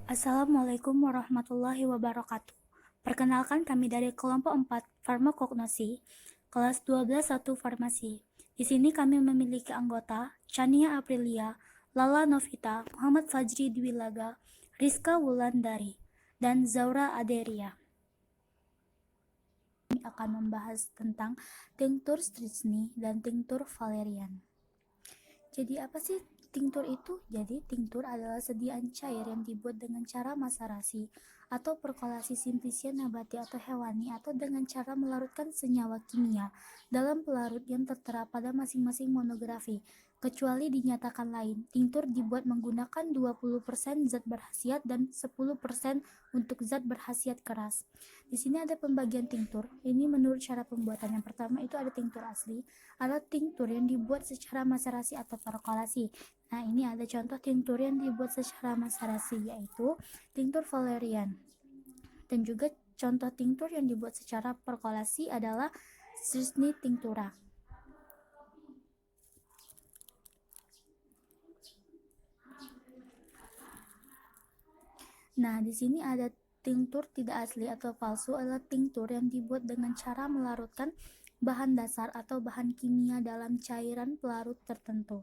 Assalamualaikum warahmatullahi wabarakatuh. Perkenalkan kami dari kelompok 4 Farmakognosi, kelas 12 1 Farmasi. Di sini kami memiliki anggota Chania Aprilia, Lala Novita, Muhammad Fajri Dwilaga, Rizka Wulandari, dan Zaura Aderia. Kami akan membahas tentang tinctur strychnine dan tinctur valerian. Jadi apa sih tinctur itu? Jadi tinctur adalah sediaan cair yang dibuat dengan cara maserasi atau perkolasi simplisia nabati atau hewani atau dengan cara melarutkan senyawa kimia dalam pelarut yang tertera pada masing-masing monografi. Kecuali dinyatakan lain, tinctur dibuat menggunakan 20% zat berkhasiat dan 10% untuk zat berkhasiat keras. Di sini ada pembagian tinctur. Ini menurut cara pembuatan. Yang pertama itu ada tinctur asli, ada tinctur yang dibuat secara maserasi atau perkolasi. Nah, ini ada contoh tinctur yang dibuat secara maserasi, yaitu tinctur valerian. Dan juga contoh tinctur yang dibuat secara perkolasi adalah strychnine tinctura. Nah, di sini ada tinctur tidak asli atau palsu adalah tinctur yang dibuat dengan cara melarutkan bahan dasar atau bahan kimia dalam cairan pelarut tertentu.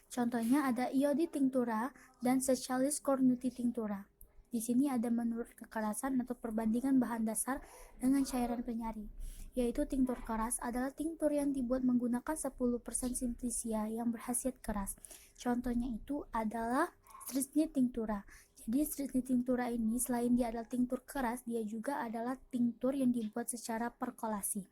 Contohnya ada iodi tinctura dan Secchalis cornuti tinctura. Di sini ada menurut kekerasan atau perbandingan bahan dasar dengan cairan penyari, yaitu tinctur keras adalah tinctur yang dibuat menggunakan 10% simplisia yang berkhasiat keras. Contohnya itu adalah strychnine tinctura. Jadi strychnine tinctura ini selain dia adalah tinctur keras, dia juga adalah tinctur yang dibuat secara perkolasi.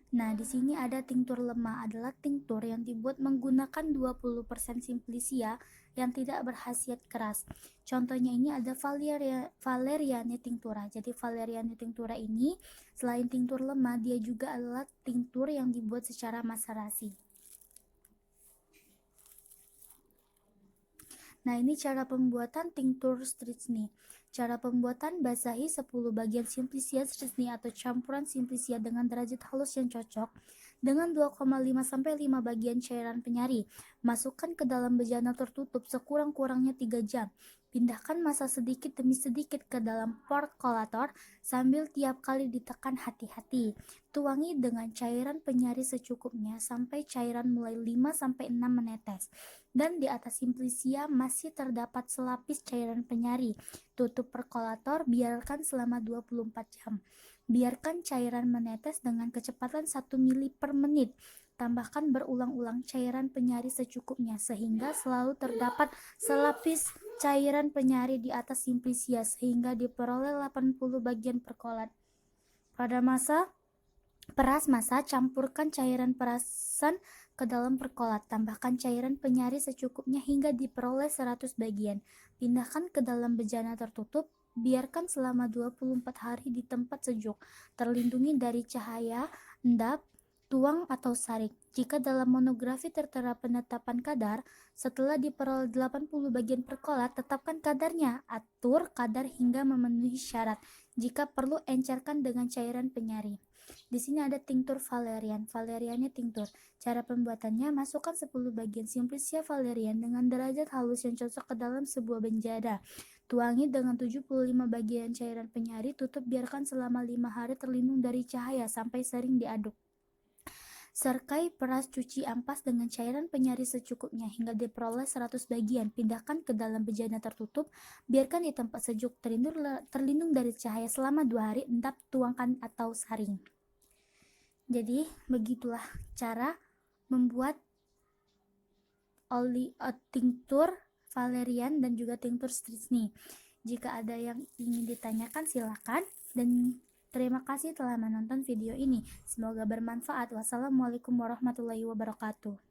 Nah, di sini ada tinctur lemah adalah tinctur yang dibuat menggunakan 20% simplisia yang tidak berkhasiat keras. Contohnya ini ada valeriane tinctura. Jadi valeriane tinctura ini selain tinctur lemah, dia juga adalah tinctur yang dibuat secara maserasi. Nah, ini cara pembuatan tinctur strychnine. Cara pembuatan: basahi 10 bagian simplisia strychnine atau campuran simplisia dengan derajat halus yang cocok dengan 2,5-5 bagian cairan penyari. Masukkan ke dalam bejana tertutup sekurang-kurangnya 3 jam. Pindahkan massa sedikit demi sedikit ke dalam perkolator sambil tiap kali ditekan hati-hati. Tuangi dengan cairan penyari secukupnya sampai cairan mulai 5-6 menetes. Dan di atas simplisia masih terdapat selapis cairan penyari. Tutup perkolator, biarkan selama 24 jam. Biarkan cairan menetes dengan kecepatan 1 mili per menit. Tambahkan berulang-ulang cairan penyari secukupnya sehingga selalu terdapat selapis cairan penyari di atas simplisia sehingga diperoleh 80 bagian perkolat. Pada peras massa, campurkan cairan perasan ke dalam perkolat. Tambahkan cairan penyari secukupnya hingga diperoleh 100 bagian. Pindahkan ke dalam bejana tertutup. Biarkan selama 24 hari di tempat sejuk, terlindungi dari cahaya, endap, tuang atau sarik. Jika dalam monografi tertera penetapan kadar, setelah diperoleh 80 bagian perkolat, tetapkan kadarnya. Atur kadar hingga memenuhi syarat. Jika perlu, encerkan dengan cairan penyari. Di sini ada tinctur valerian. Valeriannya tinctur. Cara pembuatannya: masukkan 10 bagian simplisia valerian dengan derajat halus yang cocok ke dalam sebuah benjada. Tuangi dengan 75 bagian cairan penyari, tutup, biarkan selama 5 hari terlindung dari cahaya sampai sering diaduk. Serkai peras cuci ampas dengan cairan penyari secukupnya hingga diperoleh 100 bagian. Pindahkan ke dalam bejana tertutup, biarkan di tempat sejuk, terlindung dari cahaya selama 2 hari, endap, tuangkan atau saring. Jadi begitulah cara membuat tinctur valerian dan juga tinctur strychnine. Jika ada yang ingin ditanyakan silakan, dan terima kasih telah menonton video ini. Semoga bermanfaat. Wassalamualaikum warahmatullahi wabarakatuh.